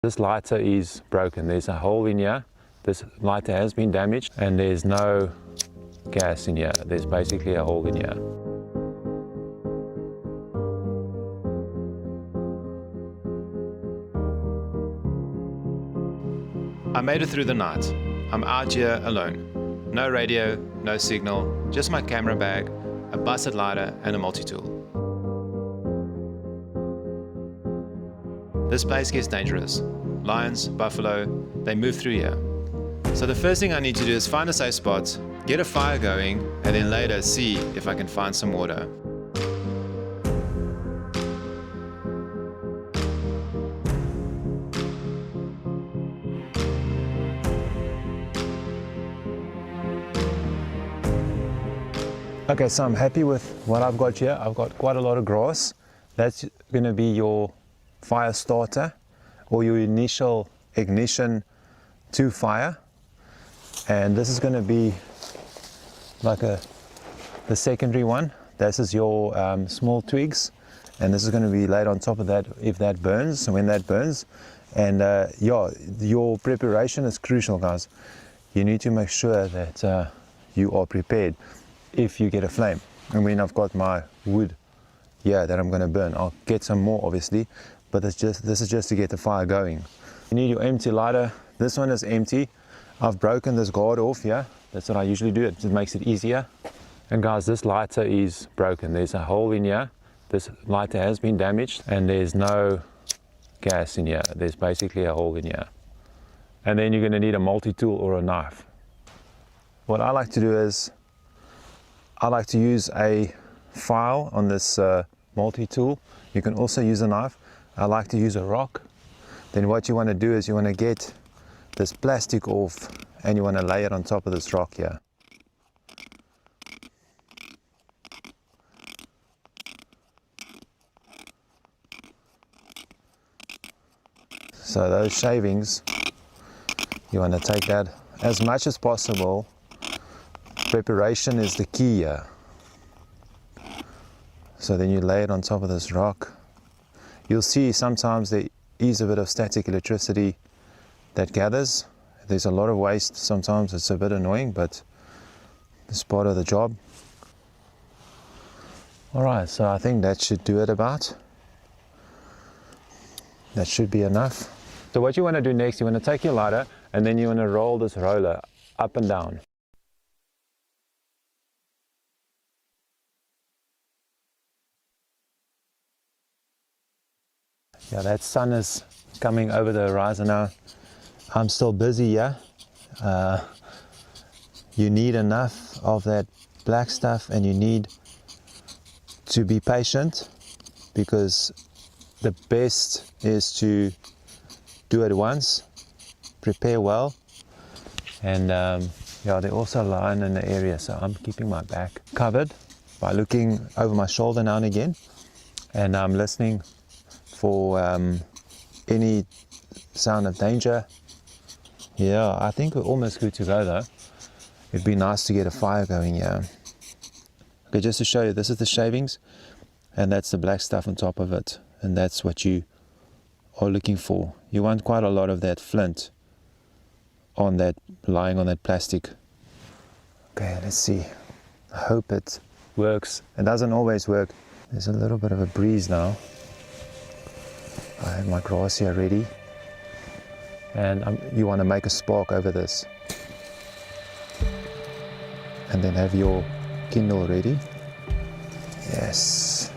This lighter is broken. There's a hole in here. This lighter has been damaged and there's no gas in here. There's basically a hole in here. I made it through the night. I'm out here alone. No radio, no signal, just my camera bag, a busted lighter and a multi-tool. This place gets dangerous. Lions, buffalo, they move through here. So the first thing I need to do is find a safe spot, get a fire going, and then later see if I can find some water. Okay, so I'm happy with what I've got here. I've got quite a lot of grass. That's going to be your fire starter or your initial ignition to fire. And this is going to be like the secondary one. This is your small twigs, and this is going to be laid on top of that if that burns, when that burns. And yeah, your preparation is crucial, guys. You need to make sure that you are prepared if you get a flame. And when I've got my wood here that I'm going to burn, I'll get some more obviously, but this is just to get the fire going. You need your empty lighter. This one is empty. I've broken this guard off here. That's what I usually do. It just makes it easier. And guys, this lighter is broken. There's a hole in here. This lighter has been damaged and there's no gas in here. There's basically a hole in here. And then you're going to need a multi-tool or a knife. What I like to do is I like to use a file on this multi-tool. You can also use a knife. I like to use a rock. Then what you want to do is you want to get this plastic off and you want to lay it on top of this rock here. So those shavings, you want to take that as much as possible. Preparation is the key here. So then you lay it on top of this rock. You'll see sometimes there is a bit of static electricity that gathers. There's a lot of waste. Sometimes it's a bit annoying, but it's part of the job. Alright, so I think that should do it about. That should be enough. So what you want to do next, you want to take your lighter and then you want to roll this roller up and down. Yeah, that sun is coming over the horizon now. I'm still busy here. You need enough of that black stuff and you need to be patient, because the best is to do it once, prepare well, and yeah, they also line in the area, so I'm keeping my back covered by looking over my shoulder now and again, and I'm listening for any sound of danger. Yeah, I think we're almost good to go though. It'd be nice to get a fire going here. Okay, just to show you, this is the shavings and that's the black stuff on top of it, and that's what you are looking for. You want quite a lot of that flint on that, lying on that plastic. Okay, let's see. I hope it works. It doesn't always work. There's a little bit of a breeze now. I have my grass here ready, and you want to make a spark over this and then have your kindle ready. Yes.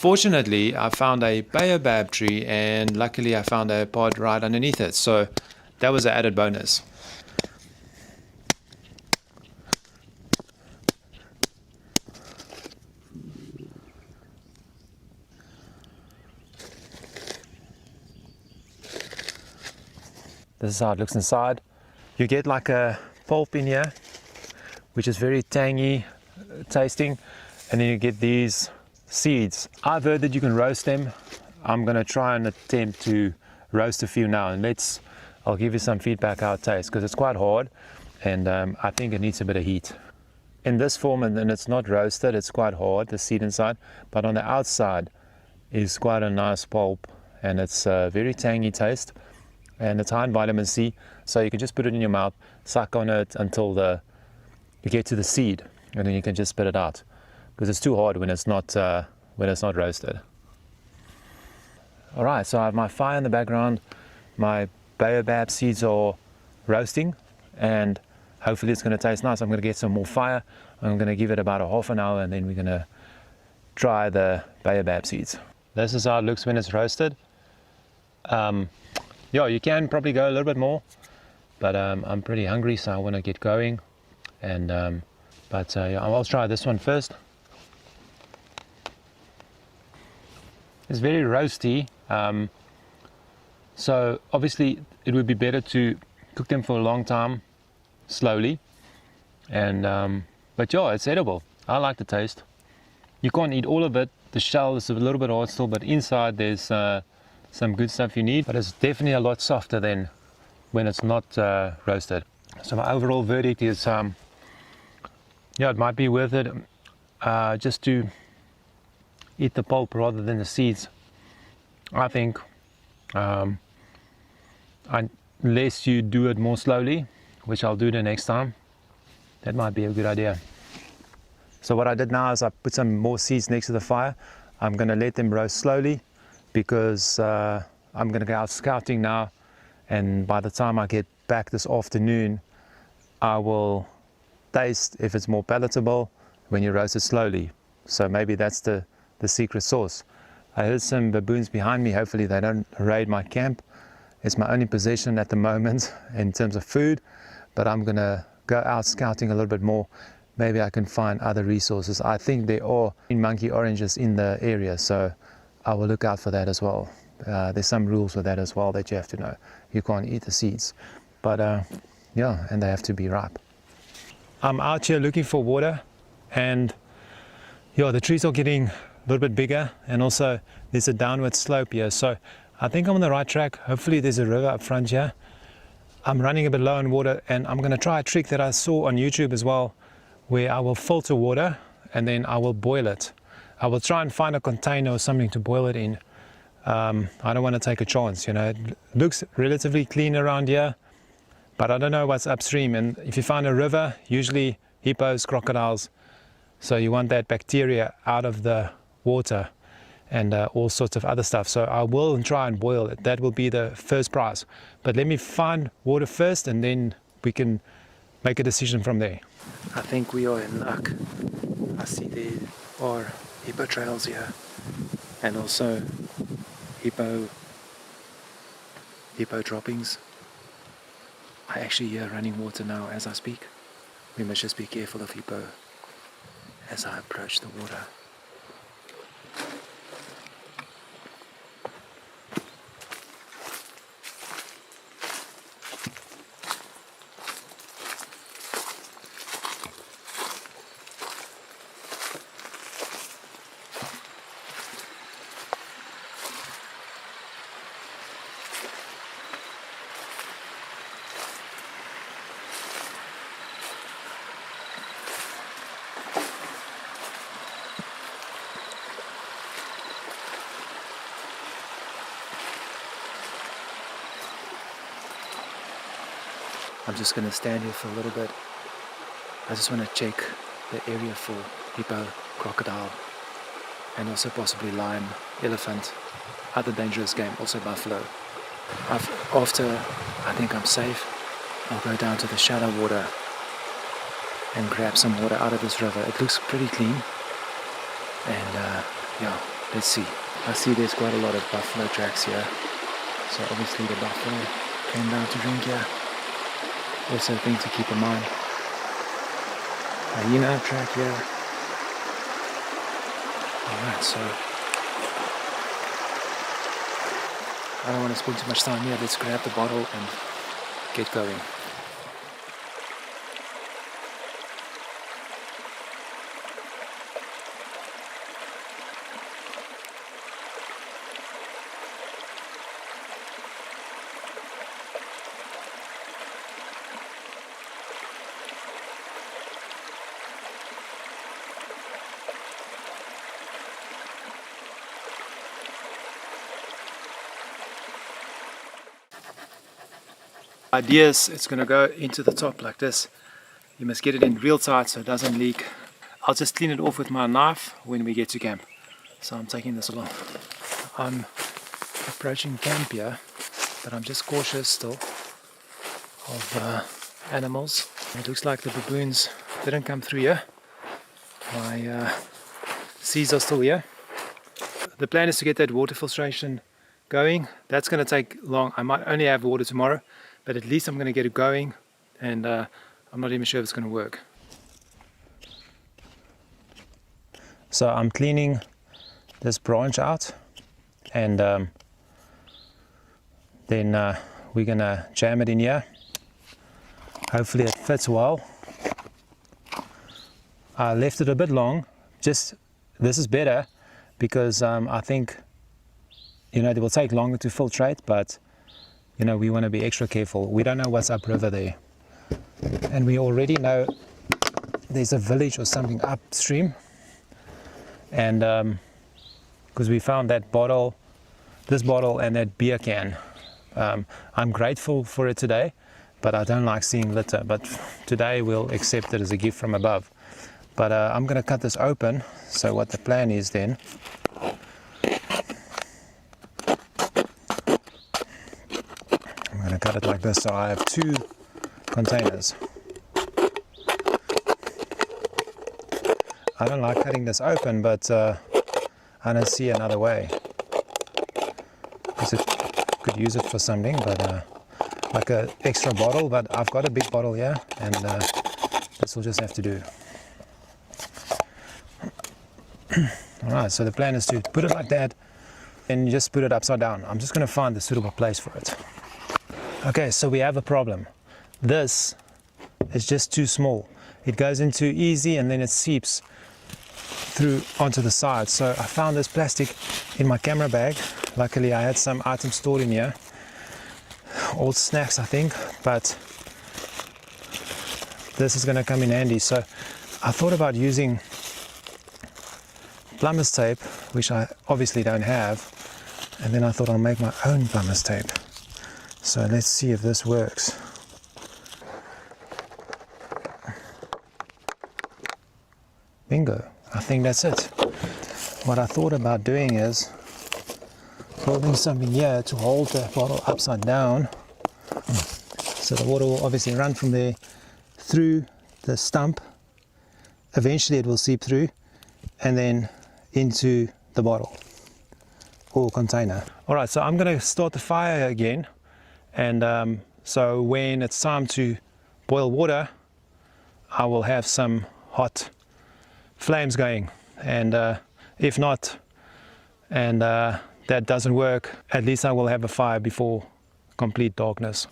Fortunately, I found a baobab tree, and luckily I found a pod right underneath it, so that was an added bonus. This is how it looks inside. You get like a pulp in here, which is very tangy tasting, and then you get these seeds. I've heard that you can roast them. I'm gonna try and attempt to roast a few now, and I'll give you some feedback how it tastes, because it's quite hard, and I think it needs a bit of heat. In this form, and it's not roasted, it's quite hard, the seed inside, but on the outside is quite a nice pulp, and it's a very tangy taste, and it's high in vitamin C, so you can just put it in your mouth, suck on it until you get to the seed, and then you can just spit it out, because it's too hard when it's not roasted. All right, so I have my fire in the background. My baobab seeds are roasting, and hopefully it's going to taste nice. I'm going to get some more fire. I'm going to give it about a half an hour, and then we're going to try the baobab seeds. This is how it looks when it's roasted. Yeah, you can probably go a little bit more, but I'm pretty hungry, so I want to get going. And yeah, I'll try this one first. It's very roasty, so obviously it would be better to cook them for a long time, slowly. And but yeah, it's edible. I like the taste. You can't eat all of it. The shell is a little bit hard still, but inside there's some good stuff you need, but it's definitely a lot softer than when it's not roasted. So my overall verdict is, yeah, it might be worth it just to eat the pulp rather than the seeds. I think unless you do it more slowly, which I'll do the next time, that might be a good idea. So what I did now is I put some more seeds next to the fire. I'm going to let them roast slowly, because I'm going to go out scouting now, and by the time I get back this afternoon, I will taste if it's more palatable when you roast it slowly. So maybe that's the secret sauce. I heard some baboons behind me. Hopefully they don't raid my camp. It's my only possession at the moment in terms of food, but I'm going to go out scouting a little bit more. Maybe I can find other resources. I think there are monkey oranges in the area, so I will look out for that as well. There's some rules with that as well that you have to know. You can't eat the seeds, but yeah, and they have to be ripe. I'm out here looking for water, and yeah, the trees are getting a little bit bigger, and also there's a downward slope here, so I think I'm on the right track. Hopefully there's a river up front here. I'm running a bit low on water, and I'm going to try a trick that I saw on YouTube as well, where I will filter water and then I will boil it. I will try and find a container or something to boil it in. I don't want to take a chance, you know. It looks relatively clean around here, but I don't know what's upstream. And if you find a river, usually hippos, crocodiles, so you want that bacteria out of the water and all sorts of other stuff. So I will try and boil it. That will be the first prize. But let me find water first, and then we can make a decision from there. I think we are in luck. I see there are hippo trails here, and also hippo droppings. I actually hear running water now as I speak. We must just be careful of hippo as I approach the water. I'm just going to stand here for a little bit. I just want to check the area for hippo, crocodile, and also possibly lion, elephant, other dangerous game, also buffalo. After I think I'm safe, I'll go down to the shallow water and grab some water out of this river. It looks pretty clean, and yeah, Let's see. I see there's quite a lot of buffalo tracks here. So obviously the buffalo came down to drink here. Also a thing to keep in mind. Hyena track here. Alright, so I don't want to spend too much time here. Let's grab the bottle and get going. Idea is it's going to go into the top like this. You must get it in real tight so it doesn't leak. I'll just clean it off with my knife when we get to camp. So I'm taking this along. I'm approaching camp here, but I'm just cautious still of animals. It looks like the baboons didn't come through here. My seeds are still here. The plan is to get that water filtration going. That's going to take long. I might only have water tomorrow, but at least I'm going to get it going, and I'm not even sure if it's going to work. So I'm cleaning this branch out, and then we're going to jam it in here. Hopefully it fits well. I left it a bit long. This is better because I think, it will take longer to filtrate, but we want to be extra careful. We don't know what's upriver there, and we already know there's a village or something upstream, and because we found that bottle, this bottle and that beer can. I'm grateful for it today, but I don't like seeing litter, but today we'll accept it as a gift from above. But I'm going to cut this open. So what the plan is then, I'm going to cut it like this, so I have 2 containers. I don't like cutting this open, but I don't see another way. Because it could use it for something, but like an extra bottle, but I've got a big bottle here, and this will just have to do. Alright, so the plan is to put it like that and just put it upside down. I'm just going to find the suitable place for it. Okay, so we have a problem. This is just too small. It goes in too easy and then it seeps through onto the side. So I found this plastic in my camera bag. Luckily I had some items stored in here. Old snacks I think, but this is going to come in handy. So I thought about using plumber's tape, which I obviously don't have, and then I thought I'll make my own plumber's tape. So let's see if this works. Bingo, I think that's it. What I thought about doing is building something here to hold the bottle upside down, so the water will obviously run from there through the stump. Eventually it will seep through and then into the bottle or container. Alright, so I'm going to start the fire again, and so when it's time to boil water, I will have some hot flames going, and if not, and that doesn't work, at least I will have a fire before complete darkness.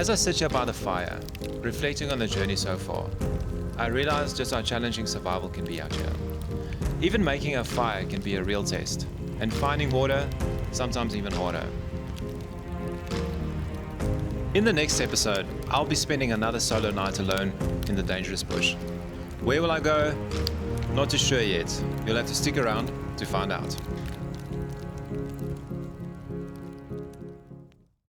As I sit here by the fire, reflecting on the journey so far, I realize just how challenging survival can be out here. Even making a fire can be a real test, and finding water, sometimes even harder. In the next episode, I'll be spending another solo night alone in the dangerous bush. Where will I go? Not too sure yet. You'll have to stick around to find out.